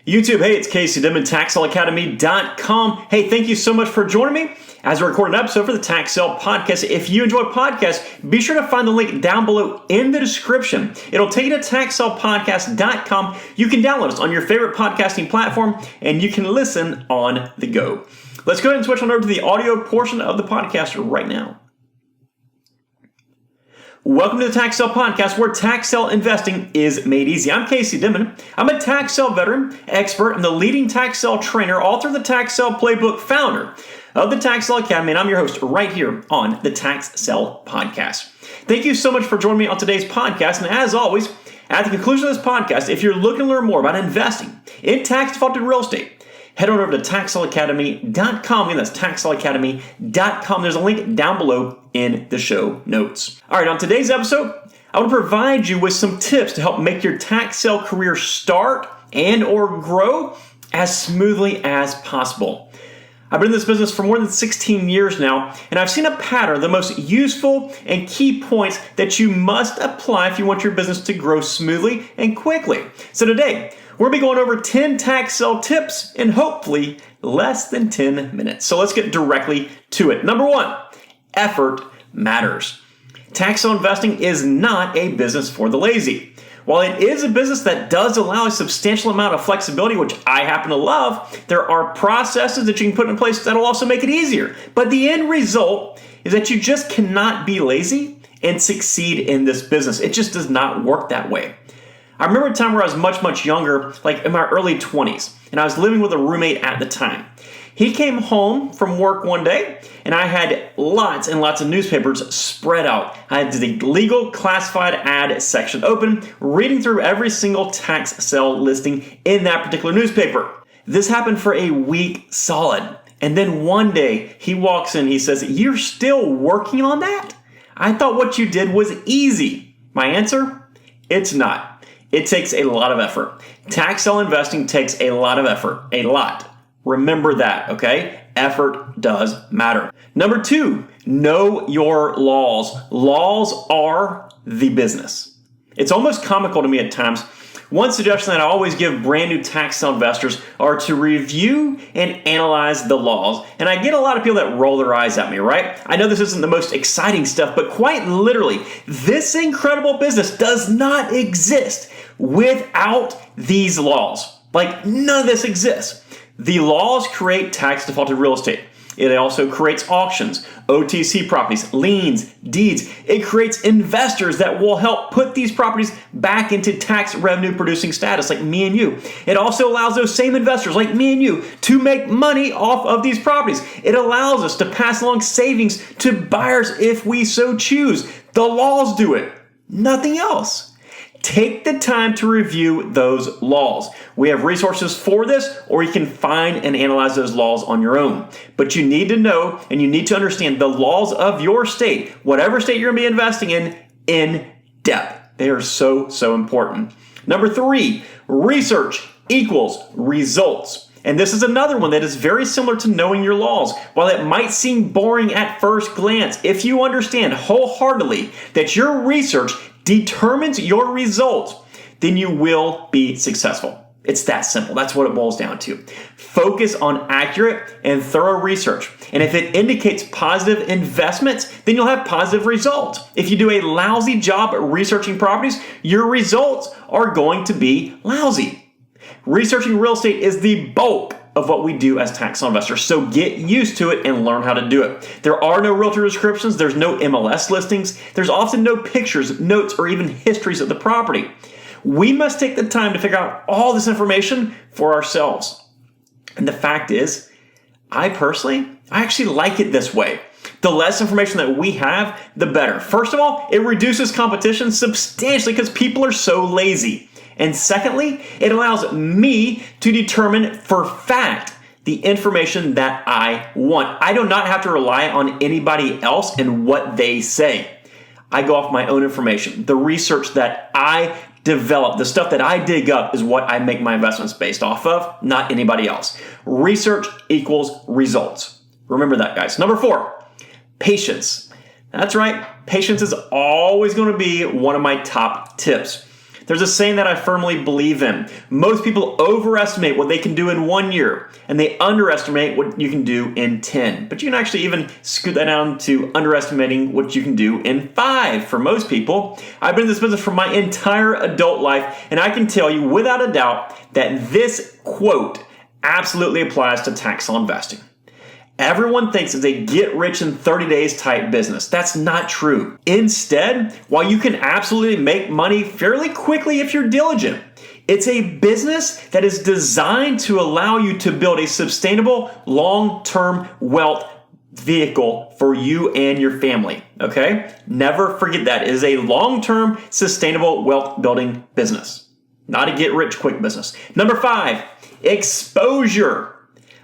YouTube, hey, it's Casey Dimon, TaxSaleAcademy.com. Hey, thank you so much for joining me as I record an episode for the Tax Sale Podcast. If you enjoy podcasts, be sure to find the link down below in the description. It'll take you to TaxSalePodcast.com. You can download us on your favorite podcasting platform, and you can listen on the go. Let's go ahead and switch on over to the audio portion of the podcast right now. Welcome to the Tax Sale Podcast, where tax sale investing is made easy. I'm Casey Dimon. I'm a tax sale veteran, expert, and the leading tax sale trainer, author of the Tax Sale Playbook, founder of the Tax Sale Academy, and I'm your host right here on the Tax Sale Podcast. Thank you so much for joining me on today's podcast, and as always, at the conclusion of this podcast, if you're looking to learn more about investing in tax-defaulted real estate, head on over to TaxSaleAcademy.com, and that's TaxSaleAcademy.com. There's a link down below in the show notes. All right, on today's episode, I want to provide you with some tips to help make your tax sale career start and or grow as smoothly as possible. I've been in this business for more than 16 years now, and I've seen a pattern, the most useful and key points that you must apply if you want your business to grow smoothly and quickly. So today, we're going to be going over 10 tax sale tips in hopefully less than 10 minutes. So let's get directly to it. Number one, effort matters. Tax sale investing is not a business for the lazy. While it is a business that does allow a substantial amount of flexibility, which I happen to love, there are processes that you can put in place that will also make it easier. But the end result is that you just cannot be lazy and succeed in this business. It just does not work that way. I remember a time where I was much younger, like in my early 20s, and I was living with a roommate at the time. He came home from work one day, and I had lots and lots of newspapers spread out. I had the legal classified ad section open, reading through every single tax sale listing in that particular newspaper. This happened for a week solid. And then one day, he walks in, he says, "You're still working on that? I thought what you did was easy." My answer? It's not. It takes a lot of effort. Tax sale investing takes a lot of effort. A lot. Remember that, okay? Effort does matter. Number two, know your laws. Laws are the business. It's almost comical to me at times. One suggestion that I always give brand new tax sale investors are to review and analyze the laws. And I get a lot of people that roll their eyes at me, right? I know this isn't the most exciting stuff, but quite literally, this incredible business does not exist without these laws. Like, none of this exists. The laws create tax defaulted real estate. It also creates auctions, OTC properties, liens, deeds. It creates investors that will help put these properties back into tax revenue producing status, like me and you. It also allows those same investors like me and you to make money off of these properties. It allows us to pass along savings to buyers if we so choose. The laws do it, nothing else. Take the time to review those laws. We have resources for this, or you can find and analyze those laws on your own. But you need to know and you need to understand the laws of your state, whatever state you're going to be investing in depth. They are so important. Number three, research equals results. And this is another one that is very similar to knowing your laws. While it might seem boring at first glance, if you understand wholeheartedly that your research determines your results, then you will be successful. It's that simple. That's what it boils down to. Focus on accurate and thorough research. And if it indicates positive investments, then you'll have positive results. If you do a lousy job at researching properties, your results are going to be lousy. Researching real estate is the bulk of what we do as tax sale investors. So get used to it and learn how to do it. There are no realtor descriptions. There's no MLS listings. There's often no pictures, notes, or even histories of the property. We must take the time to figure out all this information for ourselves. And the fact is, I actually like it this way. The less information that we have, the better. First of all, it reduces competition substantially because people are so lazy. And secondly, it allows me to determine for fact the information that I want. I do not have to rely on anybody else and what they say. I go off my own information. The research that I develop, the stuff that I dig up is what I make my investments based off of, not anybody else. Research equals results. Remember that, guys. Number four, patience. That's right. Patience is always going to be one of my top tips. There's a saying that I firmly believe in. Most people overestimate what they can do in 1 year, and they underestimate what you can do in 10. But you can actually even scoot that down to underestimating what you can do in 5 for most people. I've been in this business for my entire adult life, and I can tell you without a doubt that this quote absolutely applies to tax sale investing. Everyone thinks it's a get rich in 30 days type business. That's not true. Instead, while you can absolutely make money fairly quickly if you're diligent, it's a business that is designed to allow you to build a sustainable long-term wealth vehicle for you and your family. Okay? Never forget that. It is a long-term sustainable wealth building business, not a get rich quick business. Number 5, exposure.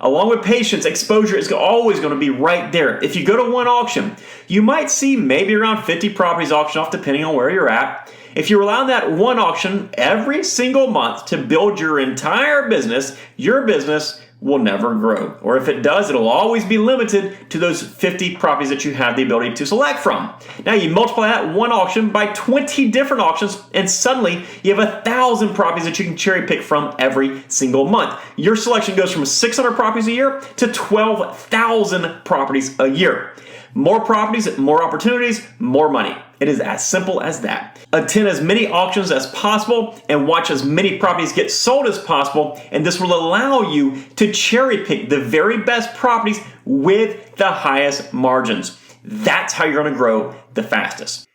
Along with patience, exposure is always going to be right there. If you go to one auction, you might see maybe around 50 properties auction off depending on where you're at. If you rely on that one auction every single month to build your entire business, your business will never grow. Or if it does, it'll always be limited to those 50 properties that you have the ability to select from. Now you multiply that one auction by 20 different auctions, and suddenly you have 1,000 properties that you can cherry pick from every single month. Your selection goes from 600 properties a year to 12,000 properties a year. More properties, more opportunities, more money. It is as simple as that. Attend as many auctions as possible and watch as many properties get sold as possible, and this will allow you to cherry pick the very best properties with the highest margins. That's how you're going to grow the fastest.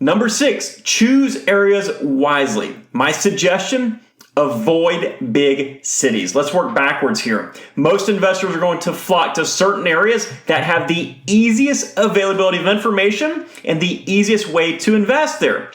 Number 6, choose areas wisely. My suggestion: avoid big cities. Let's work backwards here. Most investors are going to flock to certain areas that have the easiest availability of information and the easiest way to invest there.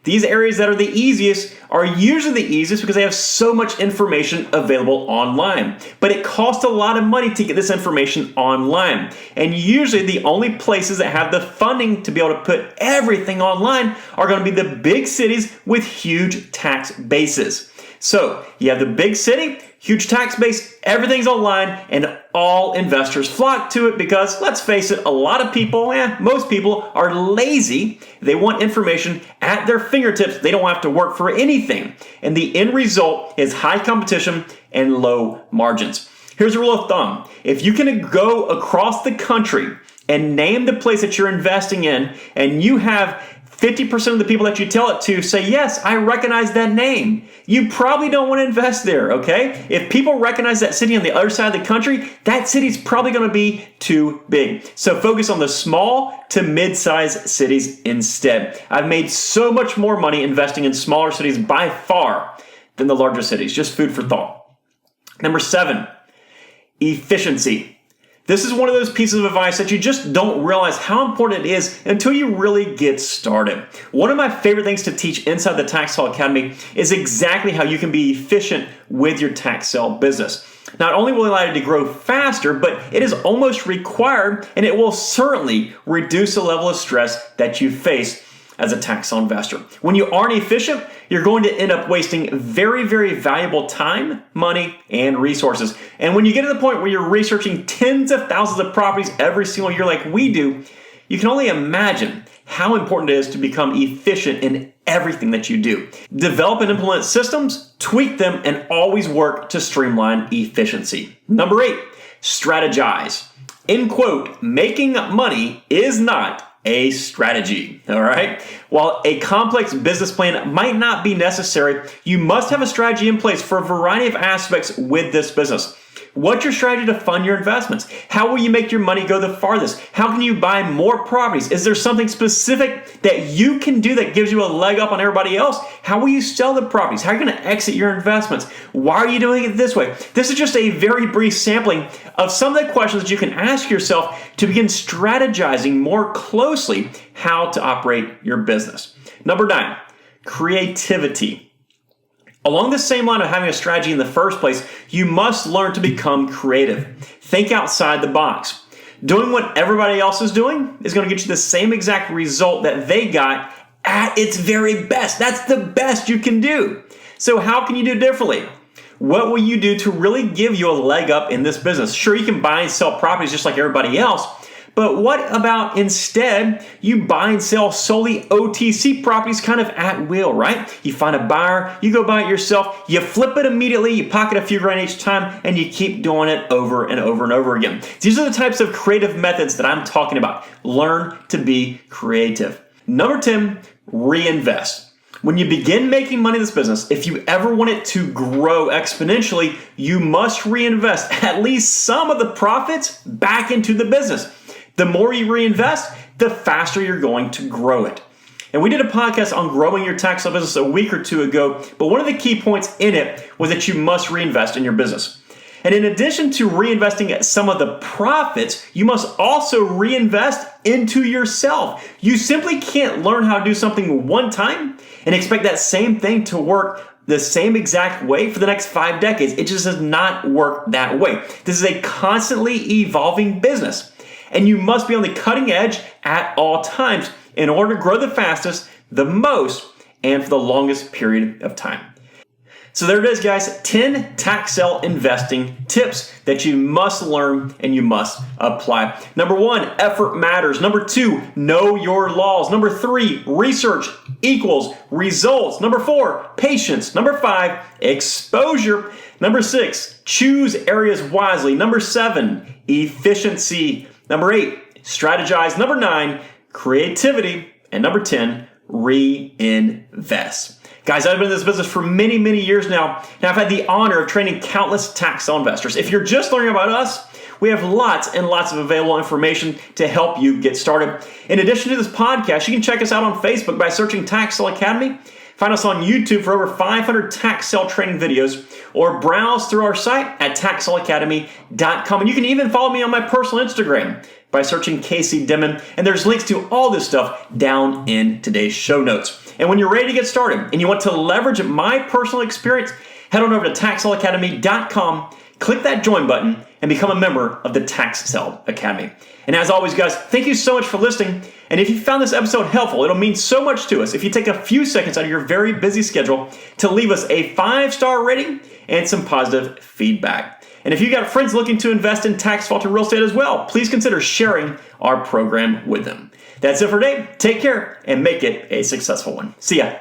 These areas that are the easiest are usually the easiest because they have so much information available online. But it costs a lot of money to get this information online. And usually the only places that have the funding to be able to put everything online are going to be the big cities with huge tax bases. So you have the big city, huge tax base, everything's online, and all investors flock to it because, let's face it, a lot of people, most people are lazy. They want information at their fingertips. They don't have to work for anything. And the end result is high competition and low margins. Here's a rule of thumb. If you can go across the country and name the place that you're investing in, and you have 50% of the people that you tell it to say, yes, I recognize that name, you probably don't want to invest there, okay? If people recognize that city on the other side of the country, that city's probably going to be too big. So focus on the small to mid-sized cities instead. I've made so much more money investing in smaller cities by far than the larger cities. Just food for thought. Number 7, efficiency. This is one of those pieces of advice that you just don't realize how important it is until you really get started. One of my favorite things to teach inside the Tax Sale Academy is exactly how you can be efficient with your tax sale business. Not only will it allow you to grow faster, but it is almost required, and it will certainly reduce the level of stress that you face as a tax sale investor. When you aren't efficient, you're going to end up wasting very, very valuable time, money, and resources. And when you get to the point where you're researching tens of thousands of properties every single year like we do, you can only imagine how important it is to become efficient in everything that you do. Develop and implement systems, tweak them, and always work to streamline efficiency. Number 8, strategize. In quote, making money is not a strategy, all right? While a complex business plan might not be necessary, you must have a strategy in place for a variety of aspects with this business. What's your strategy to fund your investments? How will you make your money go the farthest? How can you buy more properties? Is there something specific that you can do that gives you a leg up on everybody else? How will you sell the properties? How are you going to exit your investments? Why are you doing it this way? This is just a very brief sampling of some of the questions that you can ask yourself to begin strategizing more closely how to operate your business. Number 9, creativity. Along the same line of having a strategy in the first place, you must learn to become creative. Think outside the box. Doing what everybody else is doing is going to get you the same exact result that they got at its very best. That's the best you can do. So how can you do differently? What will you do to really give you a leg up in this business? Sure, you can buy and sell properties just like everybody else, But what about instead you buy and sell solely OTC properties kind of at will, right? You find a buyer, you go buy it yourself, you flip it immediately, you pocket a few grand each time, and you keep doing it over and over and over again. These are the types of creative methods that I'm talking about. Learn to be creative. Number 10, reinvest. When you begin making money in this business, if you ever want it to grow exponentially, you must reinvest at least some of the profits back into the business. The more you reinvest, the faster you're going to grow it. And we did a podcast on growing your tax sale business a week or two ago, but one of the key points in it was that you must reinvest in your business. And in addition to reinvesting some of the profits, you must also reinvest into yourself. You simply can't learn how to do something one time and expect that same thing to work the same exact way for the next 5 decades. It just does not work that way. This is a constantly evolving business, and you must be on the cutting edge at all times in order to grow the fastest, the most, and for the longest period of time. So there it is, guys. 10 tax sale investing tips that you must learn and you must apply. Number 1, effort matters. Number 2, know your laws. Number 3, research equals results. Number 4, patience. Number 5, exposure. Number 6, choose areas wisely. Number 7, efficiency. Number 8, strategize. Number 9, creativity. And number 10, reinvest. Guys, I've been in this business for many, many years now, and I've had the honor of training countless tax sale investors. If you're just learning about us, we have lots and lots of available information to help you get started. In addition to this podcast, you can check us out on Facebook by searching Tax Sale Academy. Find us on YouTube for over 500 tax sale training videos, or browse through our site at taxsaleacademy.com. And you can even follow me on my personal Instagram by searching Casey Dimon. And there's links to all this stuff down in today's show notes. And when you're ready to get started and you want to leverage my personal experience, head on over to taxsaleacademy.com, click that join button, and become a member of the Tax Sale Academy. And as always, guys, thank you so much for listening. And if you found this episode helpful, it'll mean so much to us if you take a few seconds out of your very busy schedule to leave us a 5-star rating and some positive feedback. And if you got friends looking to invest in tax-sheltered real estate as well, please consider sharing our program with them. That's it for today. Take care and make it a successful one. See ya.